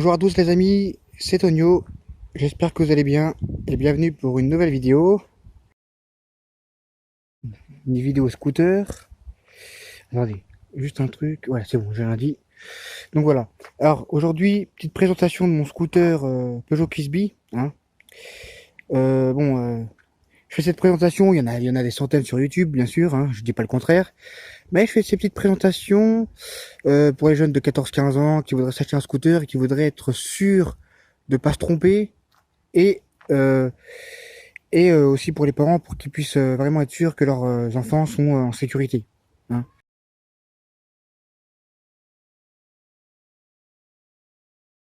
Bonjour à tous les amis, c'est Tonio, j'espère que vous allez bien et bienvenue pour une nouvelle vidéo, une vidéo scooter. Attendez, juste un truc, ouais c'est bon, j'ai rien dit. Donc voilà, alors aujourd'hui, petite présentation de mon scooter Peugeot Kisby. Hein. Bon, je fais cette présentation, il y en a des centaines sur YouTube bien sûr, hein, je dis pas le contraire. Mais je fais ces petites présentations pour les jeunes de 14-15 ans qui voudraient s'acheter un scooter et qui voudraient être sûrs de pas se tromper et euh, aussi pour les parents pour qu'ils puissent vraiment être sûrs que leurs enfants sont en sécurité. Hein.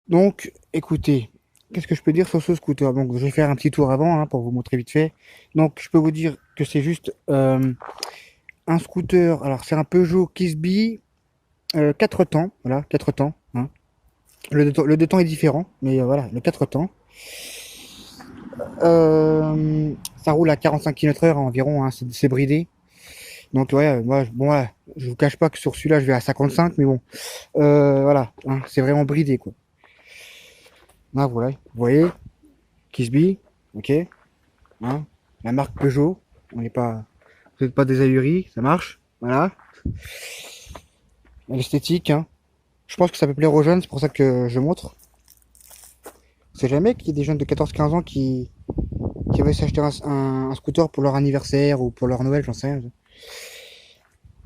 Donc, écoutez, qu'est-ce que je peux dire sur ce scooter? Donc, je vais faire un petit tour avant hein, pour vous montrer vite fait. Donc, je peux vous dire que c'est juste un scooter. Alors, c'est un Peugeot Kisby 4 temps. Voilà, 4 temps. Hein. Le 2 temps est différent, mais voilà, le 4 temps. Ça roule à 45 km/h environ, hein, c'est bridé. Donc ouais, moi, bon, ouais, je vous cache pas que sur celui-là, je vais à 55, mais bon, voilà, hein, c'est vraiment bridé, quoi. Là, voilà, vous voyez, Kisby, ok, hein, la marque Peugeot, on n'est pas, vous n'êtes pas des ahuris, ça marche, voilà. L'esthétique, hein, je pense que ça peut plaire aux jeunes, c'est pour ça que je montre. C'est jamais qu'il y ait des jeunes de 14-15 ans qui veulent s'acheter un scooter pour leur anniversaire ou pour leur Noël, j'en sais rien.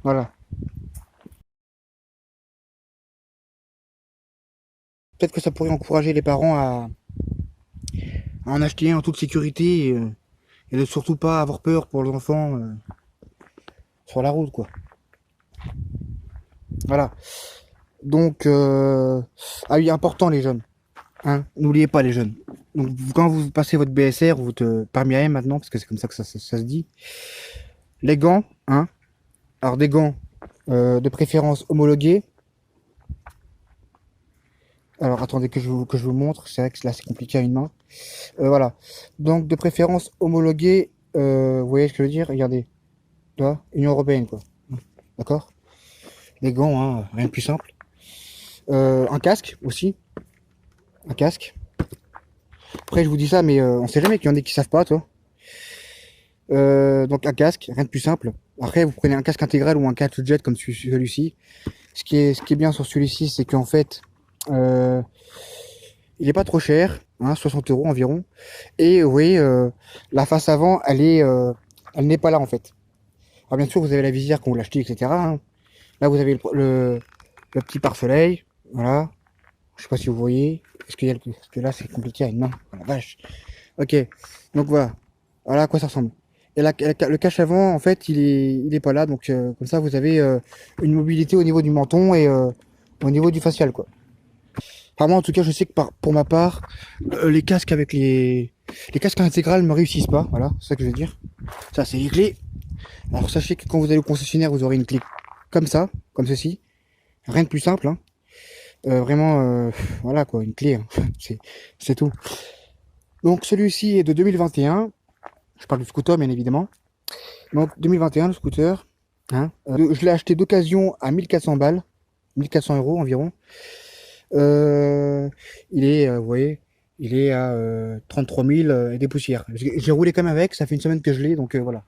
Voilà. Peut-être que ça pourrait encourager les parents à en acheter un en toute sécurité et de surtout pas avoir peur pour les enfants sur la route, quoi. Voilà. Donc, ah oui, important les jeunes. Hein, n'oubliez pas les jeunes. Donc, quand vous passez votre BSR ou votre permis AM maintenant, parce que c'est comme ça que ça se dit, les gants, hein. Alors des gants de préférence homologués. Alors attendez que je vous montre. C'est vrai que là c'est compliqué à une main. Voilà. Donc de préférence homologués. Vous voyez ce que je veux dire? Regardez. Là, Union Européenne quoi. D'accord? Les gants, hein, rien de plus simple. Un casque aussi. Un casque. Après, je vous dis ça, mais on sait jamais qu'il y en a qui savent pas, toi. Donc un casque, rien de plus simple. Après, vous prenez un casque intégral ou un casque jet comme celui-ci. Ce qui est bien sur celui-ci, c'est qu'en fait, euh, il est pas trop cher, hein, 60 € environ. Et vous voyez, la face avant, elle n'est pas là en fait. Alors bien sûr, vous avez la visière quand vous l'achetez, etc. Hein. Là, vous avez le petit pare-soleil, voilà. Je sais pas si vous voyez. Parce que là, c'est compliqué à une main. Oh la vache. Ok. Donc voilà. Voilà à quoi ça ressemble. Et là, le cache avant, en fait, il est pas là. Donc comme ça, vous avez une mobilité au niveau du menton et au niveau du facial, quoi. Enfin, moi, en tout cas, je sais que pour ma part, les casques avec les casques intégrales me réussissent pas. Voilà, c'est ça que je veux dire. Ça, c'est les clés. Alors sachez que quand vous allez au concessionnaire, vous aurez une clé comme ça, comme ceci. Rien de plus simple. Hein. Vraiment, voilà quoi, une clé. Hein. C'est tout. Donc celui-ci est de 2021. Je parle du scooter, bien évidemment. Donc 2021, le scooter. Hein. Je l'ai acheté d'occasion à 1400 balles, 1400 € environ. Il est, vous voyez, il est à 33 000 et des poussières. J'ai roulé quand même avec, ça fait une semaine que je l'ai, donc voilà.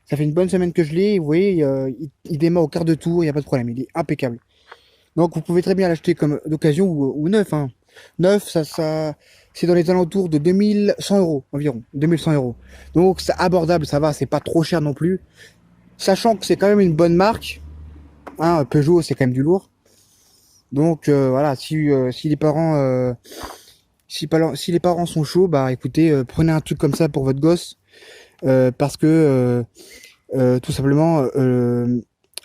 Ça fait une bonne semaine que je l'ai, vous voyez, il démarre au quart de tour, il n'y a pas de problème, il est impeccable. Donc vous pouvez très bien l'acheter comme d'occasion ou neuf. Hein. Neuf, c'est dans les alentours de 2100 € environ, 2100 €. Donc c'est abordable, ça va, c'est pas trop cher non plus. Sachant que c'est quand même une bonne marque, hein, Peugeot c'est quand même du lourd. Donc voilà, si les parents si les parents sont chauds, bah écoutez, prenez un truc comme ça pour votre gosse, parce que tout simplement,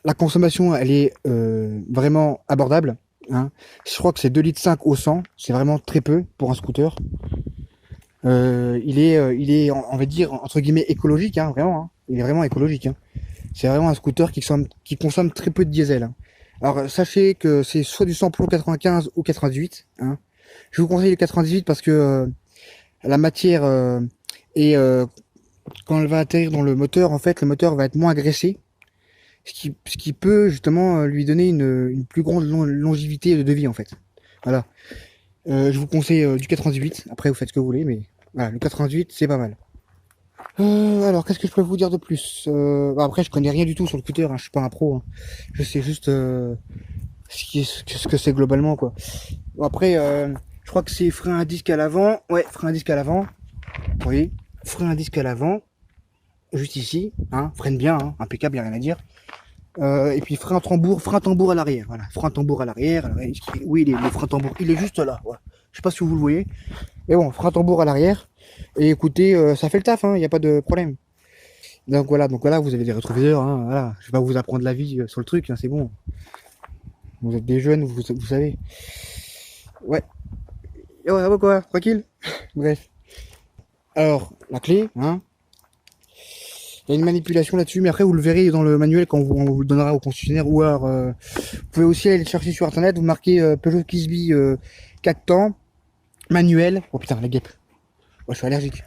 la consommation, elle est vraiment abordable. Hein. Je crois que c'est 2,5 litres au 100, c'est vraiment très peu pour un scooter. Il est, on va dire, entre guillemets, écologique, hein, vraiment. Hein. Il est vraiment écologique. Hein. C'est vraiment un scooter qui consomme très peu de diesel. Hein. Alors, sachez que c'est soit du samplon 95 ou 98. Hein. Je vous conseille le 98 parce que la matière est, quand elle va atterrir dans le moteur, en fait, le moteur va être moins agressé. Ce qui peut justement lui donner une plus grande longévité de vie, en fait. Voilà. Je vous conseille du 98. Après, vous faites ce que vous voulez, mais voilà, le 98, c'est pas mal. Alors, qu'est-ce que je peux vous dire de plus? Bah, après, je connais rien du tout sur le scooter, hein, je suis pas un pro, hein. Je sais juste ce que c'est globalement, quoi. Bon, après, je crois que c'est frein à disque à l'avant. Ouais, frein à disque à l'avant. Oui, frein à disque à l'avant. Juste ici, hein, freine bien, hein, impeccable, y a rien à dire. Et puis frein tambour à l'arrière, voilà, frein tambour à l'arrière. Oui, le frein tambour, il est juste là. Ouais. Je sais pas si vous le voyez, mais bon, frein tambour à l'arrière. Et écoutez, ça fait le taf, il n'y a pas de problème. Donc voilà, vous avez des rétroviseurs, hein, voilà. Je vais pas vous apprendre la vie sur le truc, hein, c'est bon. Vous êtes des jeunes, vous savez. Ouais. Et ouais, quoi, tranquille. Bref. Alors, la clé, hein. Il y a une manipulation là-dessus, mais après vous le verrez dans le manuel quand on vous le donnera au concessionnaire. Ou alors, vous pouvez aussi aller le chercher sur internet. Vous marquez Peugeot Kisby 4 temps manuel. Oh putain, la guêpe. Oh, je suis allergique.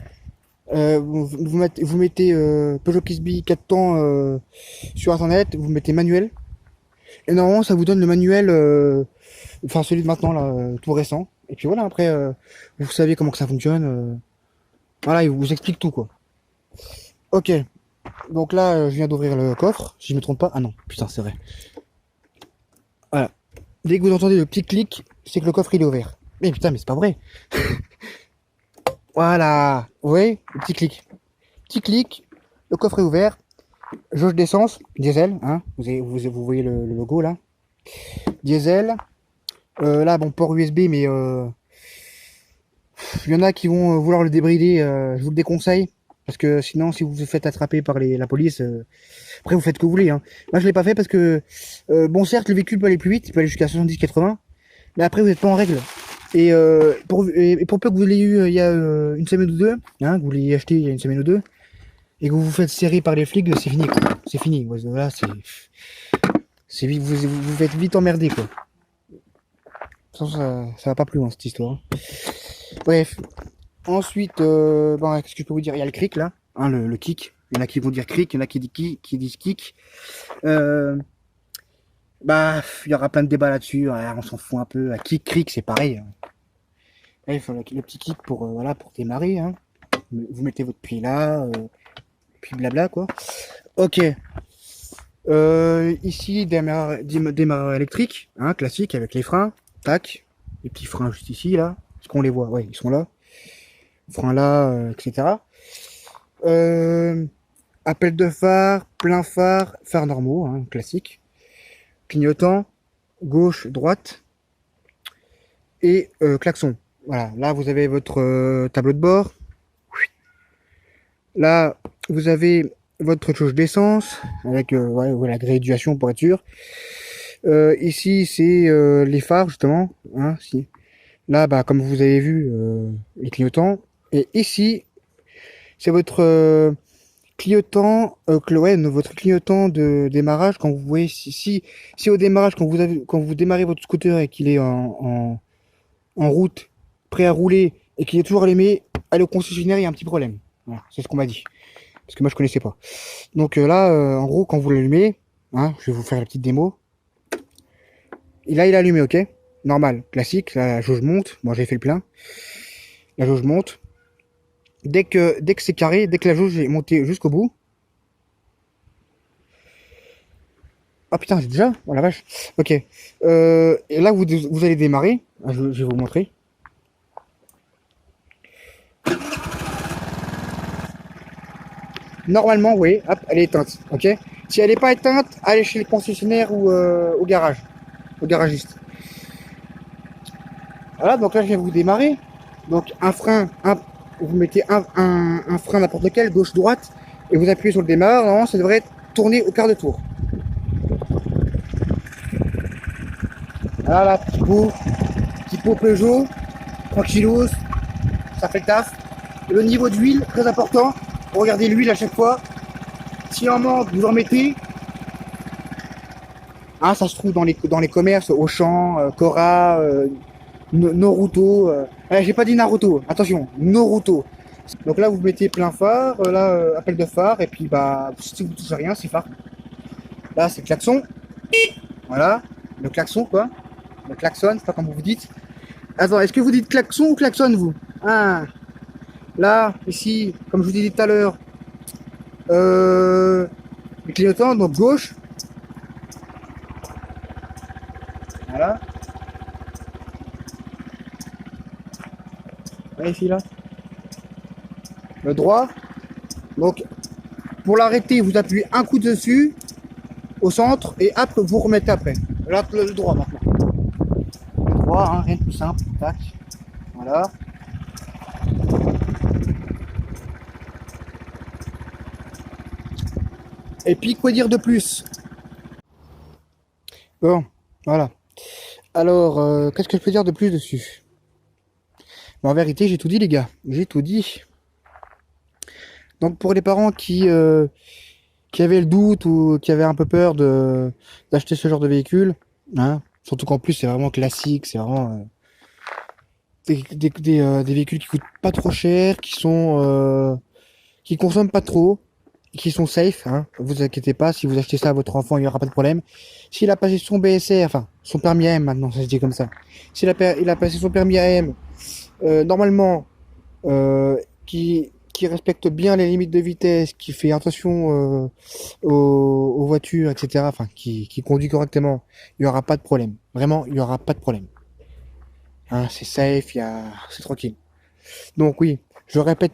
Vous mettez Peugeot Kisby 4 temps sur internet. Vous mettez manuel. Et normalement, ça vous donne le manuel, enfin celui de maintenant là, tout récent. Et puis voilà, après, vous savez comment que ça fonctionne. Voilà, il vous explique tout quoi. Ok. Donc là, je viens d'ouvrir le coffre, si je me trompe pas. Ah non, putain, c'est vrai. Voilà. Dès que vous entendez le petit clic, c'est que le coffre il est ouvert. Mais putain, mais c'est pas vrai. Voilà. Vous voyez, le petit clic. Petit clic, le coffre est ouvert. Jauge d'essence, diesel, hein. Vous voyez le logo là. Diesel. Là, bon, port USB, mais il y en a qui vont vouloir le débrider. Je vous le déconseille. Parce que sinon, si vous vous faites attraper par la police, après vous faites ce que vous voulez. Hein. Moi, je l'ai pas fait parce que, bon, certes, le véhicule peut aller plus vite, il peut aller jusqu'à 70-80, mais après, vous n'êtes pas en règle. Et pour peu que vous l'ayez eu il y a une semaine ou deux, hein, que vous l'ayez acheté il y a une semaine ou deux, et que vous vous faites serrer par les flics, c'est fini, quoi. C'est fini. Voilà, vous faites vite emmerder, quoi. Ça va pas plus loin, cette histoire. Bref. Ensuite, bon, qu'est-ce que je peux vous dire? Il y a le cric là, hein, le kick. Il y en a qui vont dire cric, il y en a qui disent kick. Bah, il y aura plein de débats là-dessus. On s'en fout un peu. Kick, cric, c'est pareil. Là, il faut le petit kick pour voilà, pour démarrer. Hein. Vous mettez votre pied là, puis blabla quoi. Ok. Ici, démarreur électrique, hein, classique avec les freins. Tac. Les petits freins juste ici là. Est-ce qu'on les voit? Ouais, ils sont là. Frein là, etc. Appel de phare, plein phare, phare normaux, hein, classique. Clignotant, gauche, droite. Et klaxon. Voilà, là vous avez votre tableau de bord. Là, vous avez votre jauge d'essence, avec ouais, la graduation pour être sûr. Ici, c'est les phares, justement. Hein, si. Là, bah, comme vous avez vu, les clignotants. Et ici, c'est votre clignotant, ouais, votre clignotant de démarrage. Quand vous voyez, si au démarrage, quand vous démarrez votre scooter et qu'il est en route, prêt à rouler, et qu'il est toujours allumé, allez au concessionnaire, il y a un petit problème. Voilà, c'est ce qu'on m'a dit. Parce que moi, je connaissais pas. Donc là, en gros, quand vous l'allumez, hein, je vais vous faire la petite démo. Et là, il est allumé, ok? Normal, classique, la jauge monte. Moi, j'ai fait le plein. La jauge monte. Dès que c'est carré, dès que la jauge est montée jusqu'au bout. Ah putain, c'est déjà? Oh la vache. Ok. Et là, vous allez démarrer. Je vais vous montrer. Normalement, vous voyez, hop, elle est éteinte. Ok. Si elle n'est pas éteinte, allez chez le concessionnaire ou au garage. Au garagiste. Voilà, donc là, je viens vous démarrer. Donc, un frein, vous mettez un frein n'importe lequel, gauche-droite, et vous appuyez sur le démarreur. Normalement, ça devrait tourner au quart de tour. Voilà, petit pot Peugeot, tranquillos, ça fait le taf. Et le niveau d'huile, très important. Regardez l'huile à chaque fois. Si en manque, vous en mettez. Hein, ça se trouve dans les commerces, Auchan, Cora, Noruto. J'ai pas dit Naruto, attention, Noruto. Donc là, vous mettez plein phare, là, appel de phare, et puis bah, si vous touchez rien, c'est phare. Là, c'est klaxon. Voilà, le klaxon quoi. Le klaxon, c'est pas comme vous dites. Attends, est-ce que vous dites klaxon ou klaxon, vous? Ah, là, ici, comme je vous disais tout à l'heure, le clignotant, donc gauche. Voilà. Là, ici, là. Le droit. Donc, pour l'arrêter, vous appuyez un coup dessus, au centre, et hop, vous remettez après. Là, le droit, maintenant. Le droit, hein, rien de plus simple. Tac. Voilà. Et puis, quoi dire de plus? Bon, voilà. Alors, qu'est-ce que je peux dire de plus dessus? Bon, en vérité, j'ai tout dit, les gars. J'ai tout dit. Donc, pour les parents qui avaient le doute ou qui avaient un peu peur d'acheter ce genre de véhicule, hein, surtout qu'en plus, c'est vraiment classique, c'est vraiment des véhicules qui coûtent pas trop cher, qui consomment pas trop, qui sont safe, hein. Vous inquiétez pas, si vous achetez ça à votre enfant, il n'y aura pas de problème. S'il a passé son BSR, enfin, son permis AM maintenant, ça se dit comme ça. Il a passé son permis AM, normalement, qui respecte bien les limites de vitesse, qui fait attention aux voitures, etc., enfin, qui conduit correctement, il n'y aura pas de problème. Vraiment, il n'y aura pas de problème. Hein, c'est safe, c'est tranquille. Donc oui, je répète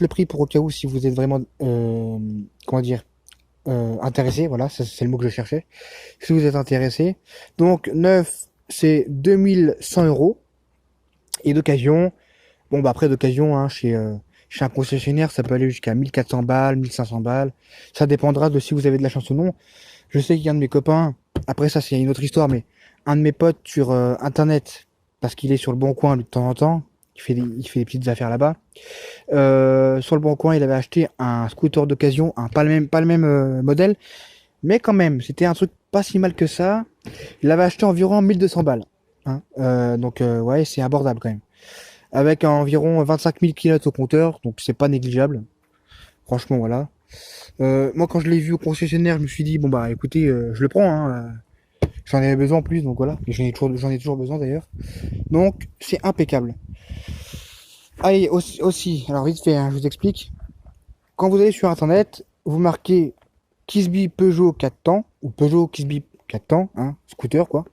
le prix pour au cas où si vous êtes vraiment, comment dire, intéressé. Voilà, c'est le mot que je cherchais. Si vous êtes intéressé, donc neuf, c'est 2100 € et d'occasion, bon bah après d'occasion, hein, chez un concessionnaire, ça peut aller jusqu'à 1400 balles, 1500 balles. Ça dépendra de si vous avez de la chance ou non. Je sais qu'il y a un de mes copains, après ça c'est une autre histoire, mais un de mes potes sur internet, parce qu'il est sur le bon coin de temps en temps, il fait des petites affaires là-bas. Sur le bon coin, il avait acheté un scooter d'occasion, pas le même modèle, mais quand même, c'était un truc pas si mal que ça. Il l'avait acheté environ 1200 balles. Hein. Donc ouais, c'est abordable quand même. Avec environ 25 000 km au compteur, donc c'est pas négligeable. Franchement, voilà. Moi, quand je l'ai vu au concessionnaire, je me suis dit, bon bah écoutez, je le prends. Hein, j'en avais besoin en plus, donc voilà. Et j'en ai toujours besoin d'ailleurs. Donc c'est impeccable. Allez, aussi, alors vite fait, hein, je vous explique. Quand vous allez sur internet, vous marquez Kisby Peugeot 4 temps, ou Peugeot Kisby 4 temps, hein, scooter quoi.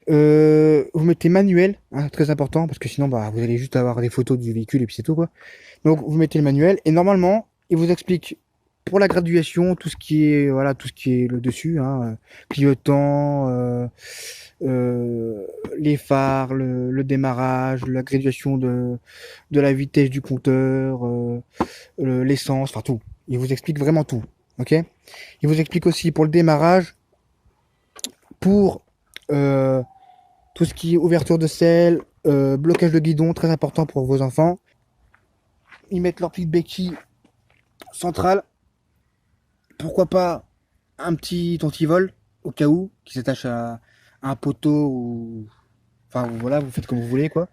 Vous mettez manuel, hein, très important, parce que sinon bah, vous allez juste avoir des photos du véhicule et puis c'est tout quoi. Donc vous mettez le manuel, et normalement, il vous explique pour la graduation, tout ce qui est, voilà, tout ce qui est le dessus, hein, clignotant, euh, les phares, le démarrage, la graduation de la vitesse du compteur, l'essence, enfin tout. Il vous explique vraiment tout. Ok. Il vous explique aussi pour le démarrage, pour tout ce qui est ouverture de selle, blocage de guidon, très important pour vos enfants. Ils mettent leur petite béquille centrale. Pourquoi pas un petit antivol au cas où, qui s'attache à un poteau ou. Enfin voilà, vous faites comme vous voulez quoi.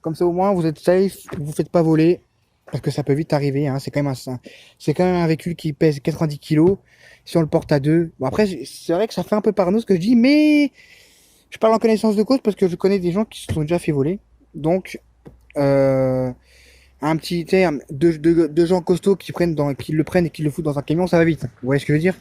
Comme ça au moins vous êtes safe, vous vous faites pas voler. Parce que ça peut vite arriver, hein. C'est quand même un véhicule qui pèse 90 kilos. Si on le porte à deux. Bon après, c'est vrai que ça fait un peu parano ce que je dis, mais je parle en connaissance de cause parce que je connais des gens qui se sont déjà fait voler. Donc, un petit, tu sais, deux gens costauds qui le prennent et qui le foutent dans un camion, ça va vite. Vous voyez ce que je veux dire?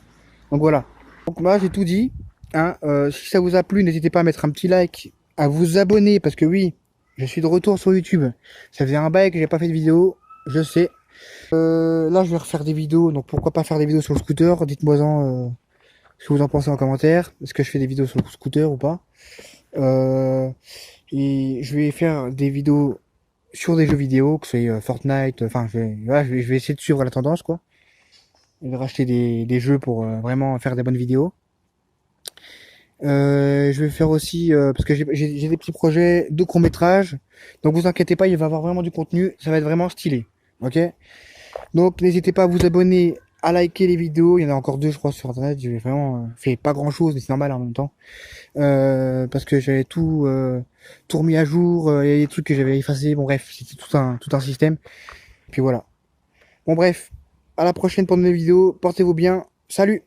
Donc voilà. Donc moi, j'ai tout dit. Hein. Si ça vous a plu, n'hésitez pas à mettre un petit like, à vous abonner parce que oui, je suis de retour sur YouTube. Ça faisait un bail que j'ai pas fait de vidéo, je sais. Là, je vais refaire des vidéos, donc pourquoi pas faire des vidéos sur le scooter? Dites-moi ce que vous en pensez en commentaire. Est-ce que je fais des vidéos sur le scooter ou pas? Et je vais faire des vidéos sur des jeux vidéo, que c'est Fortnite, enfin, voilà, je vais essayer de suivre la tendance, quoi. Je vais racheter des jeux pour vraiment faire des bonnes vidéos. Je vais faire aussi, parce que j'ai des petits projets de court-métrage, donc vous inquiétez pas, il va y avoir vraiment du contenu, ça va être vraiment stylé, ok? Donc n'hésitez pas à vous abonner, à liker les vidéos, il y en a encore deux je crois sur internet, j'ai vraiment fait pas grand chose, mais c'est normal en même temps. Parce que j'avais tout remis à jour, il y a des trucs que j'avais effacés, bon bref, c'était tout un système. Puis voilà. Bon bref, à la prochaine pour de nouvelles vidéos, portez-vous bien, salut!